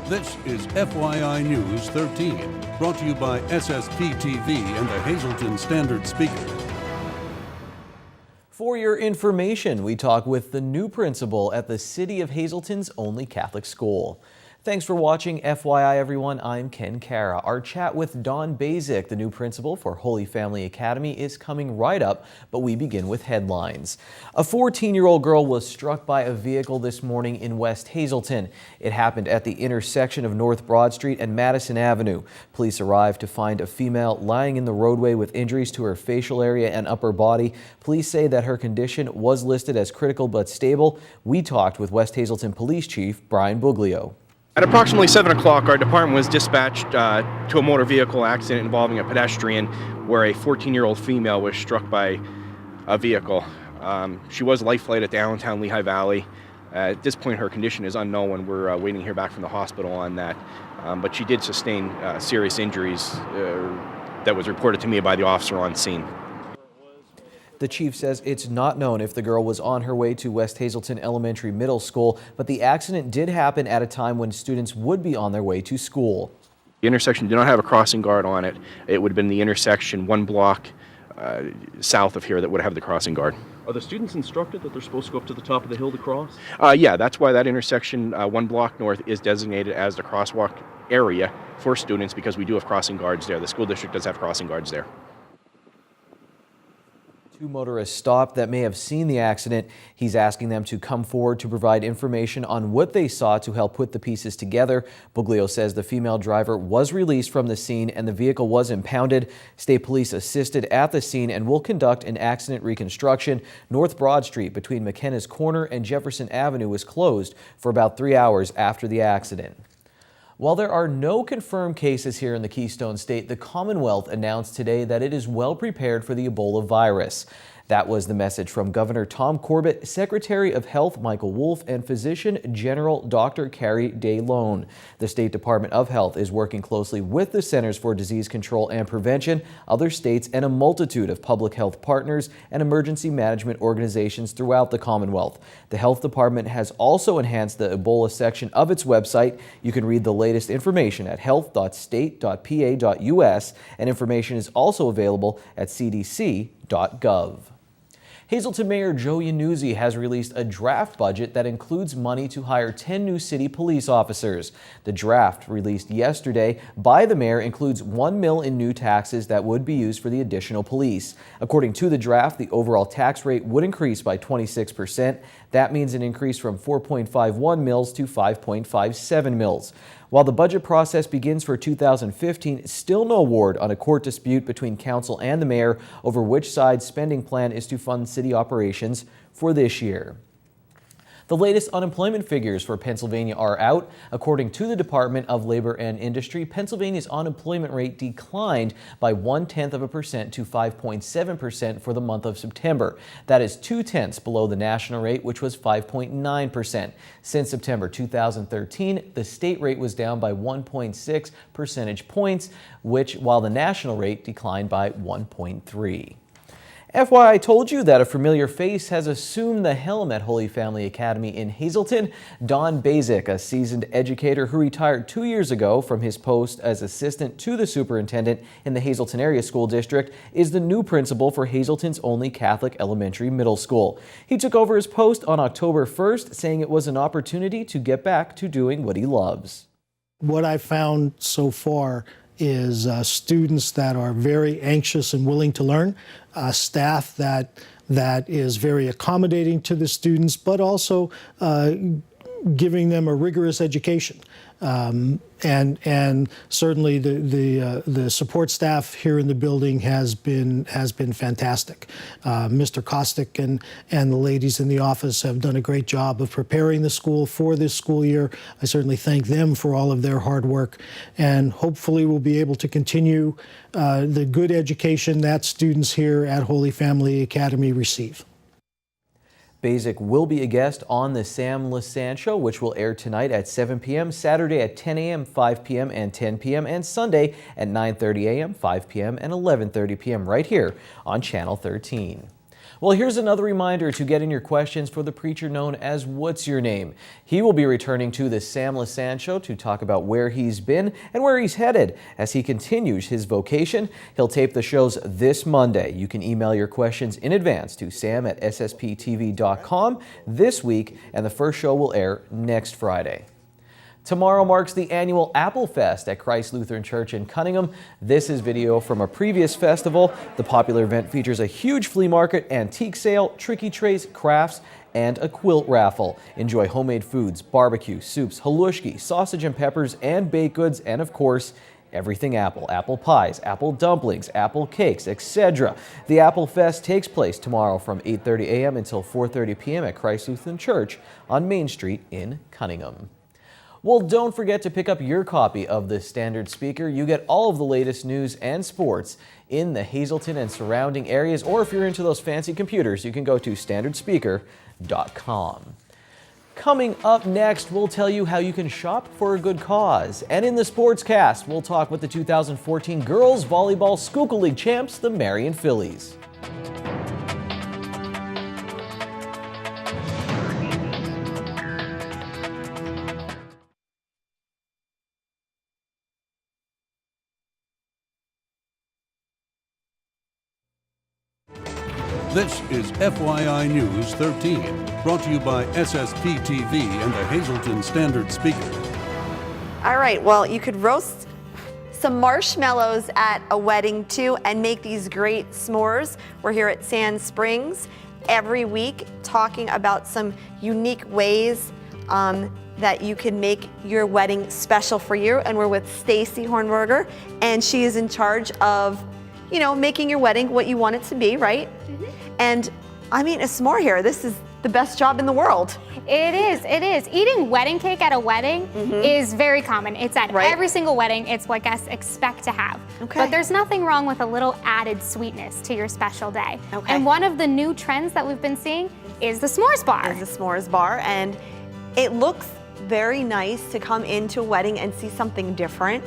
This is FYI News 13, brought to you by SSPTV and the Hazleton Standard Speaker. For your information, we talk with the new principal at the City of Hazleton's only Catholic school. Thanks for watching FYI, everyone. I'm Ken Cara. Our chat with Dawn Basic, the new principal for Holy Family Academy, is coming right up, but we begin with headlines. A 14-year-old girl was struck by a vehicle this morning in West Hazleton. It happened at the intersection of North Broad Street and Madison Avenue. Police arrived to find a female lying in the roadway with injuries to her facial area and upper body. Police say that her condition was listed as critical but stable. We talked with West Hazleton Police Chief Brian Buglio. At approximately 7 o'clock, our department was dispatched to a motor vehicle accident involving a pedestrian where a 14-year-old female was struck by a vehicle. She was life flighted at the Allentown Lehigh Valley. At this point, her condition is unknown, and we're waiting to hear back from the hospital on that. But she did sustain serious injuries that was reported to me by the officer on scene. The chief says it's not known if the girl was on her way to West Hazleton Elementary Middle School, but the accident did happen at a time when students would be on their way to school. The intersection did not have a crossing guard on it. It would have been the intersection 1 block south of here that would have the crossing guard. Are the students instructed that they're supposed to go up to the top of the hill to cross? Yeah, that's why that intersection 1 block north is designated as the crosswalk area for students, because we do have crossing guards there. The school district does have crossing guards there. 2 motorists stopped that may have seen the accident. He's asking them to come forward to provide information on what they saw to help put the pieces together. Buglio says the female driver was released from the scene and the vehicle was impounded. State police assisted at the scene and will conduct an accident reconstruction. North Broad Street between McKenna's Corner and Jefferson Avenue was closed for about 3 hours after the accident. While there are no confirmed cases here in the Keystone State, the Commonwealth announced today that it is well prepared for the Ebola virus. That was the message from Governor Tom Corbett, Secretary of Health Michael Wolf, and Physician General Dr. Carrie DeLone. The State Department of Health is working closely with the Centers for Disease Control and Prevention, other states, and a multitude of public health partners and emergency management organizations throughout the Commonwealth. The Health Department has also enhanced the Ebola section of its website. You can read the latest information at health.state.pa.us, and information is also available at cdc.gov. Hazleton Mayor Joe Iannuzzi has released a draft budget that includes money to hire 10 new city police officers. The draft, released yesterday by the mayor, includes $1 million in new taxes that would be used for the additional police. According to the draft, the overall tax rate would increase by 26%. That means an increase from 4.51 mils to 5.57 mils. While the budget process begins for 2015, still no word on a court dispute between council and the mayor over which side's spending plan is to fund city operations for this year. The latest unemployment figures for Pennsylvania are out. According to the Department of Labor and Industry, Pennsylvania's unemployment rate declined by 0.1% to 5.7% for the month of September. That is 0.2 below the national rate, which was 5.9%. Since September 2013, the state rate was down by 1.6 percentage points, while the national rate declined by 1.3. FYI told you that a familiar face has assumed the helm at Holy Family Academy in Hazleton. Dawn Basic, a seasoned educator who retired 2 years ago from his post as assistant to the superintendent in the Hazleton Area School District, is the new principal for Hazleton's only Catholic elementary middle school. He took over his post on October 1st, saying it was an opportunity to get back to doing what he loves. What I've found so far is students that are very anxious and willing to learn, staff that is very accommodating to the students, but also giving them a rigorous education. And certainly the support staff here in the building has been fantastic. Mr. Kostick and the ladies in the office have done a great job of preparing the school for this school year. I certainly thank them for all of their hard work, and hopefully we'll be able to continue the good education that students here at Holy Family Academy receive. Basic will be a guest on the Sam Lassand Show, which will air tonight at 7 p.m., Saturday at 10 a.m., 5 p.m., and 10 p.m., and Sunday at 9:30 a.m., 5 p.m., and 11:30 p.m. right here on Channel 13. Well, here's another reminder to get in your questions for the preacher known as What's Your Name? He will be returning to the Sam Lassand Show to talk about where he's been and where he's headed as he continues his vocation. He'll tape the shows this Monday. You can email your questions in advance to sam@ssptv.com this week, and the first show will air next Friday. Tomorrow marks the annual Apple Fest at Christ Lutheran Church in Cunningham. This is video from a previous festival. The popular event features a huge flea market, antique sale, tricky trays, crafts, and a quilt raffle. Enjoy homemade foods, barbecue, soups, halushki, sausage and peppers, and baked goods, and of course, everything apple. Apple pies, apple dumplings, apple cakes, etc. The Apple Fest takes place tomorrow from 8:30 a.m. until 4:30 p.m. at Christ Lutheran Church on Main Street in Cunningham. Well, don't forget to pick up your copy of the Standard Speaker. You get all of the latest news and sports in the Hazleton and surrounding areas, or if you're into those fancy computers, you can go to standardspeaker.com. Coming up next, we'll tell you how you can shop for a good cause. And in the Sportscast, we'll talk with the 2014 Girls Volleyball Schuylkill League champs, the Marion Phillies. This is FYI News 13, brought to you by SSPTV and the Hazleton Standard Speaker. All right, well, you could roast some marshmallows at a wedding too and make these great s'mores. We're here at Sand Springs every week talking about some unique ways that you can make your wedding special for you. And we're with Stacy Hornberger, and she is in charge of, you know, making your wedding what you want it to be, right? Mm-hmm. And I mean, a s'more here, this is the best job in the world. It is, it is. Eating wedding cake at a wedding is very common. It's at every single wedding. It's what guests expect to have. Okay. But there's nothing wrong with a little added sweetness to your special day. Okay. And one of the new trends that we've been seeing is the s'mores bar. Is the s'mores bar, and it looks very nice to come into a wedding and see something different.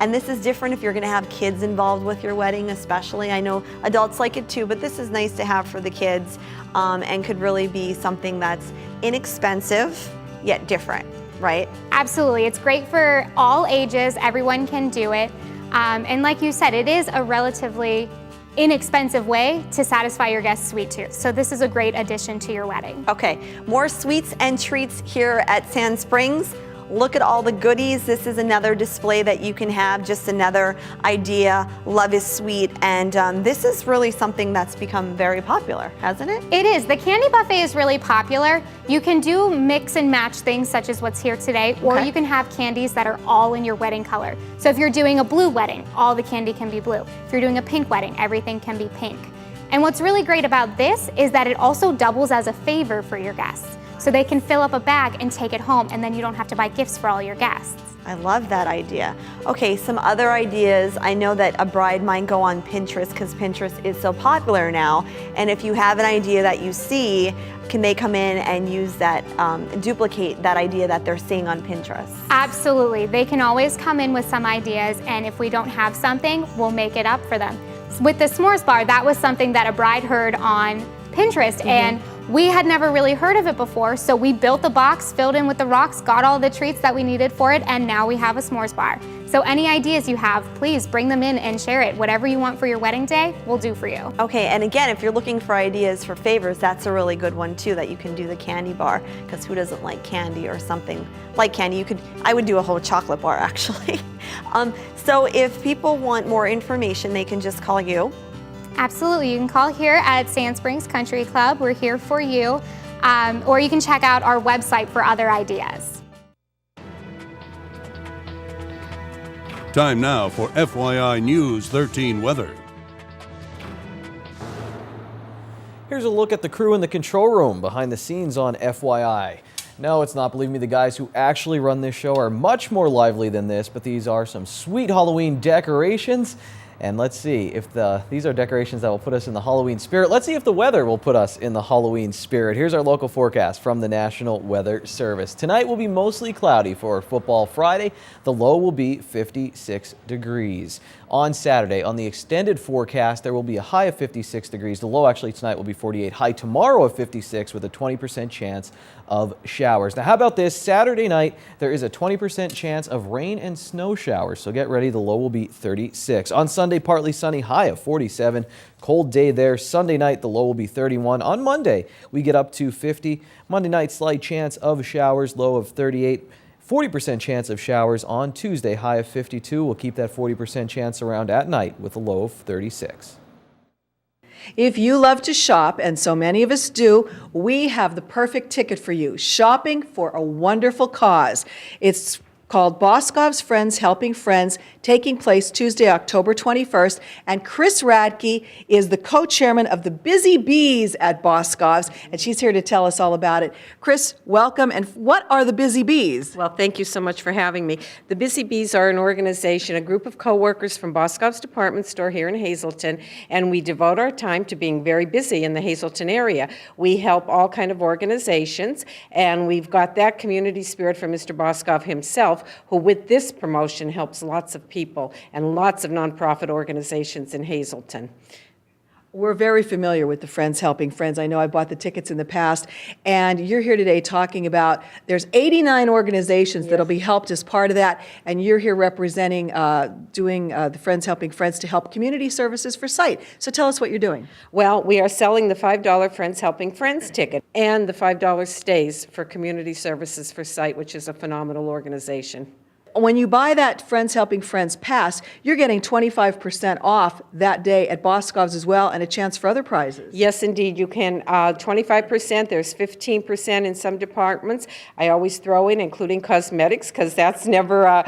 And this is different if you're going to have kids involved with your wedding, especially. I know adults like it too, but this is nice to have for the kids, and could really be something that's inexpensive yet different, right? Absolutely. It's great for all ages. Everyone can do it. And like you said, it is a relatively inexpensive way to satisfy your guests' sweet tooth. So this is a great addition to your wedding. Okay, more sweets and treats here at Sand Springs. Look at all the goodies. This is another display that you can have, just another idea. Love is sweet, and this is really something that's become very popular, hasn't it? It is. The candy buffet is really popular. You can do mix and match things such as what's here today, or you can have candies that are all in your wedding color. So if you're doing a blue wedding, all the candy can be blue. If you're doing a pink wedding, everything can be pink. And what's really great about this is that it also doubles as a favor for your guests. So they can fill up a bag and take it home, and then you don't have to buy gifts for all your guests. I love that idea. Okay, some other ideas. I know that a bride might go on Pinterest because Pinterest is so popular now. And if you have an idea that you see, can they come in and use that, duplicate that idea that they're seeing on Pinterest? Absolutely. They can always come in with some ideas, and if we don't have something, we'll make it up for them. With the s'mores bar, that was something that a bride heard on Pinterest, and we had never really heard of it before, so we built the box, filled in with the rocks, got all the treats that we needed for it, and now we have a s'mores bar. So any ideas you have, please bring them in and share it. Whatever you want for your wedding day, we'll do for you. Okay, and again, if you're looking for ideas for favors, that's a really good one too, that you can do the candy bar, because who doesn't like candy or something like candy? I would do a whole chocolate bar actually. So if people want more information, they can just call you. Absolutely, you can call here at Sand Springs Country Club. We're here for you. Or you can check out our website for other ideas. Time now for FYI News 13 weather. Here's a look at the crew in the control room behind the scenes on FYI. No, it's not. Believe me, the guys who actually run this show are much more lively than this, but these are some sweet Halloween decorations. And let's see if these are decorations that will put us in the Halloween spirit. Let's see if the weather will put us in the Halloween spirit. Here's our local forecast from the National Weather Service. Tonight will be mostly cloudy for Football Friday. The low will be 56 degrees. On Saturday, on the extended forecast, there will be a high of 56 degrees. The low actually tonight will be 48. High tomorrow of 56 with a 20% chance of showers. Now, how about this? Saturday night, there is a 20% chance of rain and snow showers. So get ready. The low will be 36. On Sunday, partly sunny, high of 47. Cold day there. Sunday night, the low will be 31. On Monday, we get up to 50. Monday night, slight chance of showers, low of 38. 40% chance of showers on Tuesday, high of 52. We'll keep that 40% chance around at night with a low of 36. If you love to shop, and so many of us do, we have the perfect ticket for you. Shopping for a wonderful cause. It's called Boscov's Friends Helping Friends, taking place Tuesday, October 21st. And Chris Radke is the co-chairman of the Busy Bees at Boscov's, and she's here to tell us all about it. Chris, welcome. And what are the Busy Bees? Well, thank you so much for having me. The Busy Bees are an organization, a group of co-workers from Boscov's department store here in Hazleton, and we devote our time to being very busy in the Hazleton area. We help all kind of organizations, and we've got that community spirit from Mr. Boscov himself, who with this promotion helps lots of people and lots of nonprofit organizations in Hazleton. We're very familiar with the Friends Helping Friends. I know I bought the tickets in the past, and you're here today talking about there's 89 organizations that'll be helped as part of that, and you're here representing doing the Friends Helping Friends to help community services for sight. So tell us what you're doing. Well, we are selling the $5 Friends Helping Friends ticket and the $5 stays for community services for sight, which is a phenomenal organization. When you buy that Friends Helping Friends pass, you're getting 25% off that day at Boscov's as well, and a chance for other prizes. Yes, indeed, you can. 25%, there's 15% in some departments. I always throw in, including cosmetics, because that's never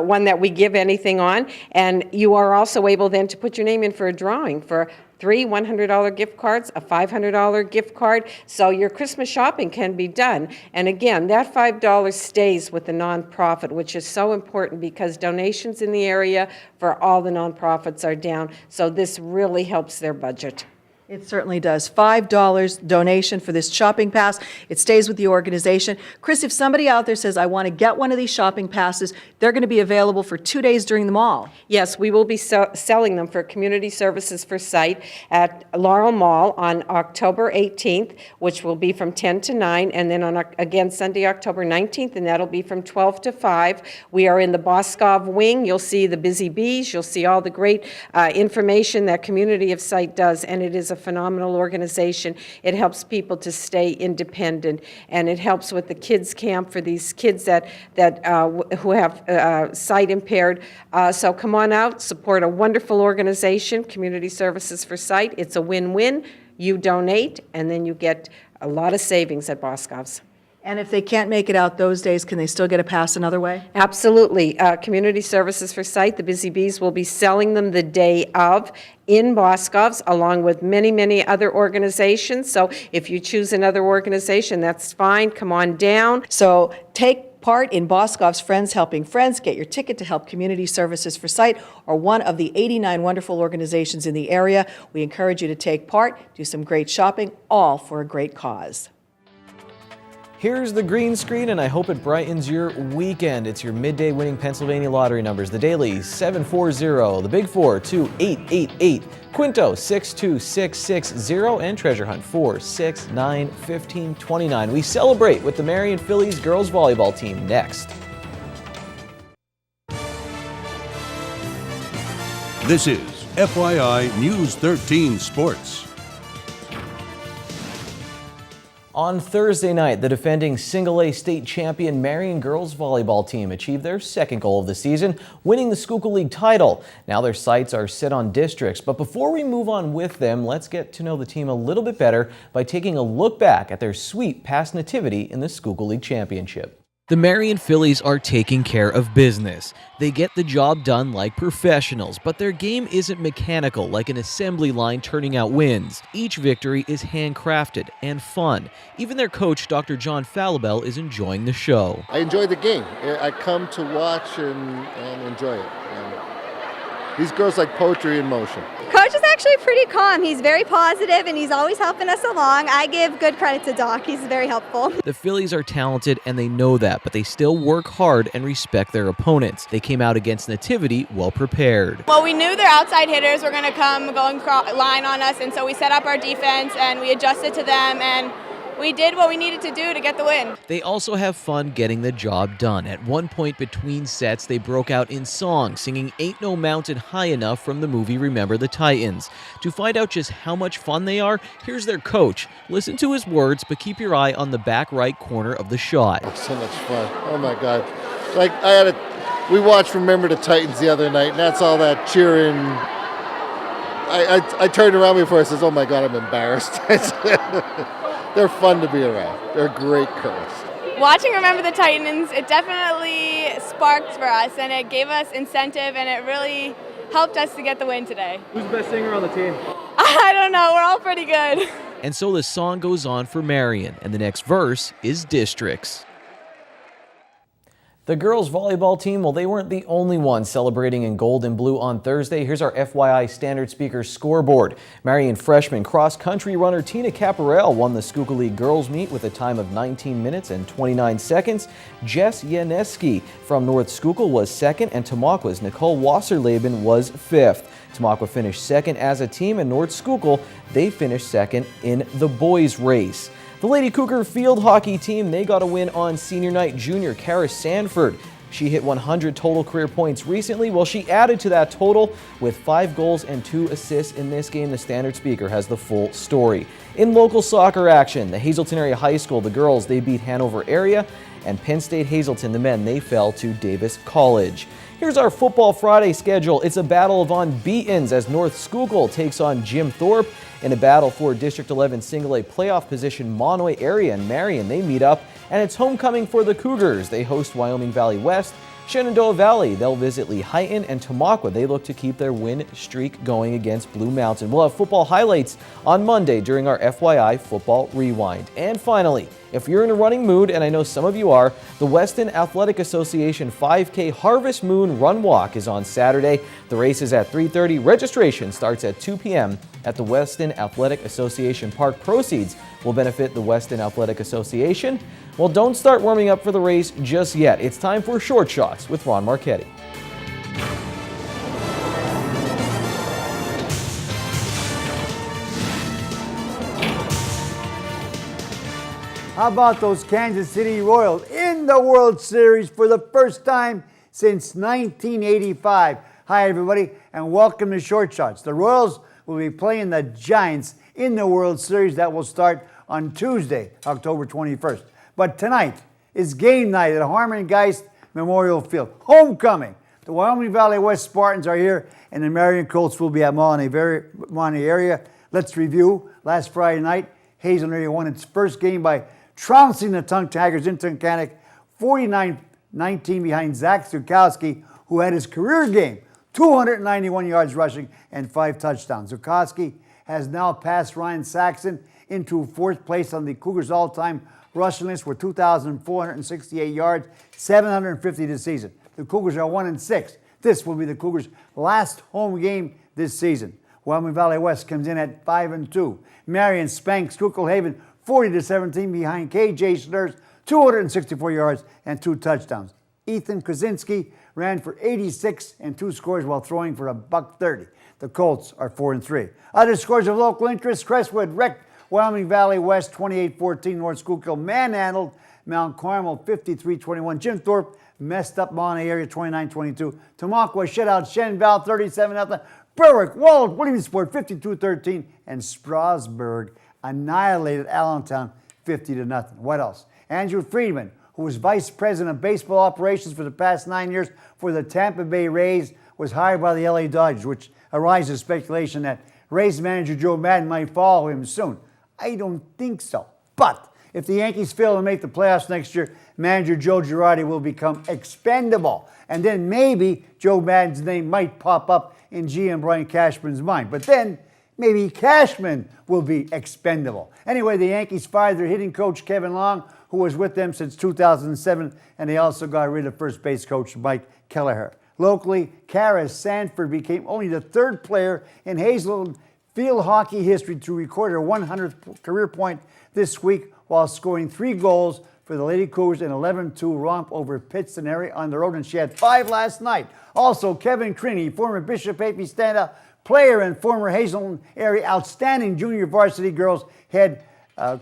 one that we give anything on. And you are also able then to put your name in for a drawing for 3 $100 gift cards, a $500 gift card, so your Christmas shopping can be done. And again, that $5 stays with the nonprofit, which is so important because donations in the area for all the nonprofits are down, so this really helps their budget. It certainly does. $5 donation for this shopping pass. It stays with the organization. Chris, if somebody out there says, I want to get one of these shopping passes, they're going to be available for 2 days during the mall. Yes, we will be selling them for Community Services for Sight at Laurel Mall on October 18th, which will be from 10 to 9, and then on again Sunday, October 19th, and that'll be from 12 to 5. We are in the Boscov wing. You'll see the Busy Bees. You'll see all the great information that Community of Sight does, and it is a phenomenal organization. It helps people to stay independent, and it helps with the kids camp for these kids that who have sight impaired. So come on out, support a wonderful organization, Community Services for Sight. It's a win-win. You donate, and then you get a lot of savings at Boscov's. And if they can't make it out those days, can they still get a pass another way? Absolutely. Community Services for Sight, the Busy Bees will be selling them the day of in Boscov's, along with many, many other organizations. So if you choose another organization, that's fine. Come on down. So take part in Boscov's Friends Helping Friends. Get your ticket to help Community Services for Sight or one of the 89 wonderful organizations in the area. We encourage you to take part, do some great shopping, all for a great cause. Here's the green screen, and I hope it brightens your weekend. It's your midday winning Pennsylvania lottery numbers. The daily 740, the big 4 2888, Quinto 62660, and Treasure Hunt 4691529. We celebrate with the Marion Phillies girls volleyball team next. This is FYI News 13 Sports. On Thursday night, the defending single-A state champion Marion girls volleyball team achieved their second goal of the season, winning the Schuylkill League title. Now their sights are set on districts, but before we move on with them, let's get to know the team a little bit better by taking a look back at their sweep past Nativity in the Schuylkill League Championship. The Marion Phillies are taking care of business. They get the job done like professionals, but their game isn't mechanical like an assembly line turning out wins. Each victory is handcrafted and fun. Even their coach, Dr. John Falabelle, is enjoying the show. I enjoy the game. I come to watch and enjoy it. These girls like poetry in motion. Coach is actually pretty calm. He's very positive and he's always helping us along. I give good credit to Doc. He's very helpful. The Phillies are talented and they know that, but they still work hard and respect their opponents. They came out against Nativity well prepared. Well, we knew their outside hitters were going to come going line on us, and so we set up our defense and we adjusted to them, and we did what we needed to do to get the win. They also have fun getting the job done. At one point between sets, they broke out in song, singing Ain't No Mountain High Enough from the movie Remember the Titans. To find out just how much fun they are, here's their coach. Listen to his words, but keep your eye on the back right corner of the shot. Oh, so much fun. Oh my God. Like we watched Remember the Titans the other night, and that's all that cheering. I turned around before I says, oh my God, I'm embarrassed. They're fun to be around. They're great girls. Watching Remember the Titans, it definitely sparked for us, and it gave us incentive, and it really helped us to get the win today. Who's the best singer on the team? I don't know. We're all pretty good. And so the song goes on for Marion, and the next verse is Districts. The girls volleyball team, well, they weren't the only ones celebrating in gold and blue on Thursday. Here's our FYI Standard Speaker scoreboard. Marion freshman cross-country runner Tina Caparel won the Schuylkill League girls meet with a time of 19 minutes and 29 seconds. Jess Yaneski from North Schuylkill was second, and Tamaulipa's Nicole Wasserleben was fifth. Tamaulipa finished second as a team, and North Schuylkill, they finished second in the boys race. The Lady Cougar field hockey team, they got a win on senior night. Junior Kara Sanford, she hit 100 total career points recently. Well, she added to that total with 5 goals and 2 assists in this game. The Standard Speaker has the full story. In local soccer action, the Hazelton Area High School, the girls, they beat Hanover Area, and Penn State Hazelton, the men, they fell to Davis College. Here's our Football Friday schedule. It's a battle of unbeatens as North Schuylkill takes on Jim Thorpe. In a battle for District 11 Single A playoff position, Monoy Area and Marion, they meet up, and it's homecoming for the Cougars. They host Wyoming Valley West. Shenandoah Valley, they'll visit Lehighton, and Tamaulipa, they look to keep their win streak going against Blue Mountain. We'll have football highlights on Monday during our FYI Football Rewind. And finally, if you're in a running mood, and I know some of you are, the Weston Athletic Association 5K Harvest Moon Run Walk is on Saturday. The race is at 3:30. Registration starts at 2 p.m. at the Weston Athletic Association Park. Proceeds will benefit the Weston Athletic Association. Well, don't start warming up for the race just yet. It's time for Short Shots with Ron Marchetti. How about those Kansas City Royals in the World Series for the first time since 1985? Hi, everybody, and welcome to Short Shots. The Royals will be playing the Giants in the World Series that will start on Tuesday, October 21st. But tonight is game night at Harmon Geist Memorial Field. Homecoming. The Wyoming Valley West Spartans are here, and the Marion Colts will be at Montana area. Let's review. Last Friday night, Hazelton Area won its first game by trouncing the Tongue Tigers in Tunkhannock, 49-19 behind Zach Zukowski, who had his career game, 291 yards rushing and 5 touchdowns. Zukowski has now passed Ryan Saxon into 4th place on the Cougars' all-time rushing list with 2,468 yards, 750 this season. The Cougars are 1-6. This will be the Cougars' last home game this season. Wyoming Valley West comes in at 5-2. Marion spanks Schuylkill Haven 40-17 behind KJ Slurs, 264 yards and 2 touchdowns. Ethan Kozinski ran for 86 and 2 scores while throwing for $130. The Colts are 4-3. Other scores of local interest: Crestwood wrecked Wyoming Valley West 28-14. North Schuylkill manhandled Mount Carmel 53-21. Jim Thorpe messed up Montana Area 29-22. Tamaulipa shut out Shenval 37-0. Berwick walled Williamsport 52-13. And Strasburg annihilated Allentown 50-0. What else? Andrew Friedman, who was vice president of baseball operations for the past 9 years for the Tampa Bay Rays, was hired by the LA Dodgers, which arises speculation that Rays manager Joe Madden might follow him soon. I don't think so. But if the Yankees fail to make the playoffs next year, manager Joe Girardi will become expendable. And then maybe Joe Madden's name might pop up in GM Brian Cashman's mind. But then maybe Cashman will be expendable. Anyway, the Yankees fired their hitting coach Kevin Long, who was with them since 2007, and they also got rid of first base coach Mike Kelleher. Locally, Kara Sanford became only the third player in Hazelton field hockey history to record her 100th career point this week while scoring 3 goals for the Lady Cougars in 11-2 romp over Pittston area on the road, and she had 5 last night. Also, Kevin Criney, former Bishop AP stand-up player and former Hazelton area outstanding junior varsity girls head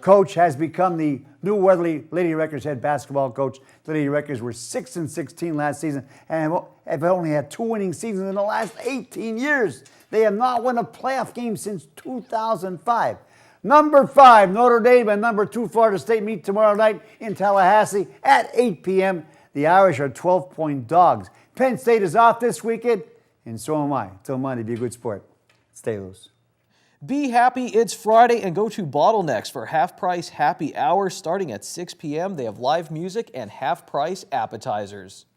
coach, has become the new Weatherly Lady Wreckers head basketball coach. The Lady Wreckers were 6-16 last season and have only had 2 winning seasons in the last 18 years. They have not won a playoff game since 2005. Number 5, Notre Dame, and number 2, Florida State meet tomorrow night in Tallahassee at 8 p.m. The Irish are 12-point dogs. Penn State is off this weekend, and so am I. Till Monday, be a good sport. Stay loose. Be happy, it's Friday, and go to Bottlenecks for half-price happy hour starting at 6 p.m. They have live music and half-price appetizers.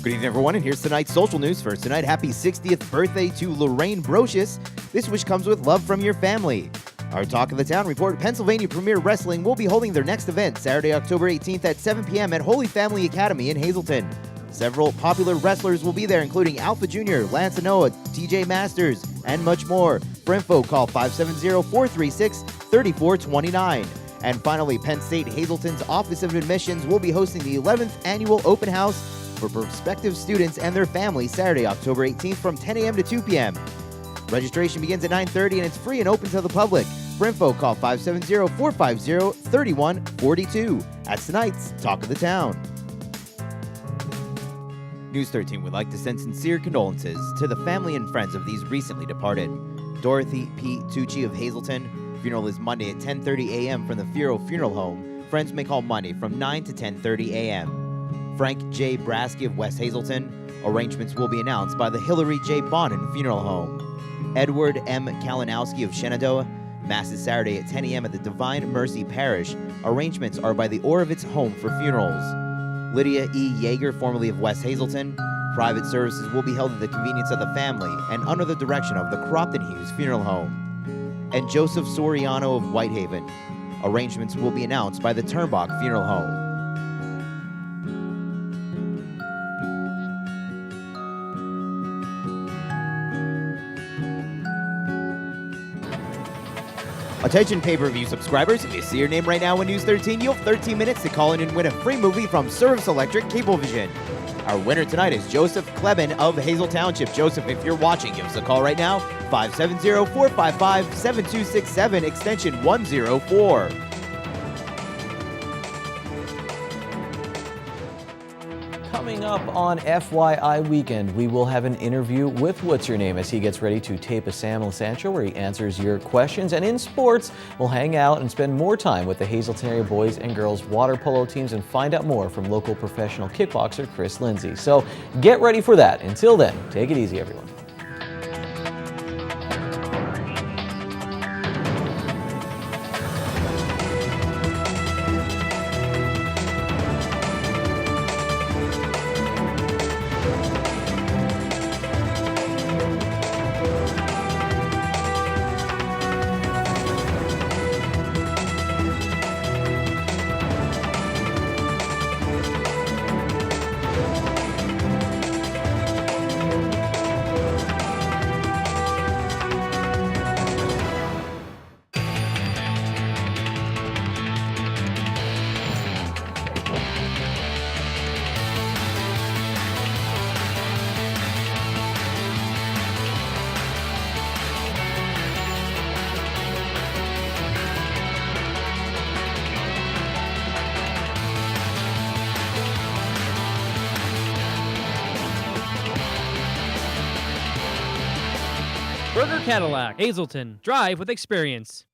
Good evening, everyone, and here's tonight's social news. First tonight, happy 60th birthday to Lorraine Brocious. This wish comes with love from your family. Our Talk of the Town report, Pennsylvania Premier Wrestling will be holding their next event Saturday, October 18th at 7 p.m. at Holy Family Academy in Hazelton. Several popular wrestlers will be there, including Alpha Jr., Lance Anoa, TJ Masters, and much more. For info, call 570-436-3429. And finally, Penn State Hazelton's Office of Admissions will be hosting the 11th annual open house for prospective students and their families Saturday, October 18th from 10 a.m. to 2 p.m. Registration begins at 9:30 and it's free and open to the public. For info, call 570-450-3142. That's tonight's Talk of the Town. News 13 would like to send sincere condolences to the family and friends of these recently departed. Dorothy P. Tucci of Hazelton. Funeral is Monday at 10:30 a.m. from the Furo Funeral Home. Friends may call Monday from 9 to 10:30 a.m. Frank J. Brasky of West Hazelton. Arrangements will be announced by the Hillary J. Bonin Funeral Home. Edward M. Kalinowski of Shenandoah. Mass is Saturday at 10 a.m. at the Divine Mercy Parish. Arrangements are by the Orovitz Home for Funerals. Lydia E. Yeager, formerly of West Hazelton. Private services will be held at the convenience of the family and under the direction of the Cropton Hughes Funeral Home. And Joseph Soriano of Whitehaven. Arrangements will be announced by the Turnbach Funeral Home. Attention pay-per-view subscribers, if you see your name right now in News 13, you have 13 minutes to call in and win a free movie from Service Electric Cablevision. Our winner tonight is Joseph Kleben of Hazel Township. Joseph, if you're watching, give us a call right now, 570-455-7267, extension 104. Coming up on FYI Weekend, we will have an interview with What's Your Name as he gets ready to tape a Sam Sancho where he answers your questions. And in sports, we'll hang out and spend more time with the Hazelton area boys and girls water polo teams and find out more from local professional kickboxer Chris Lindsay. So get ready for that. Until then, take it easy, everyone. Burger Cadillac, Hazelton. Drive with experience.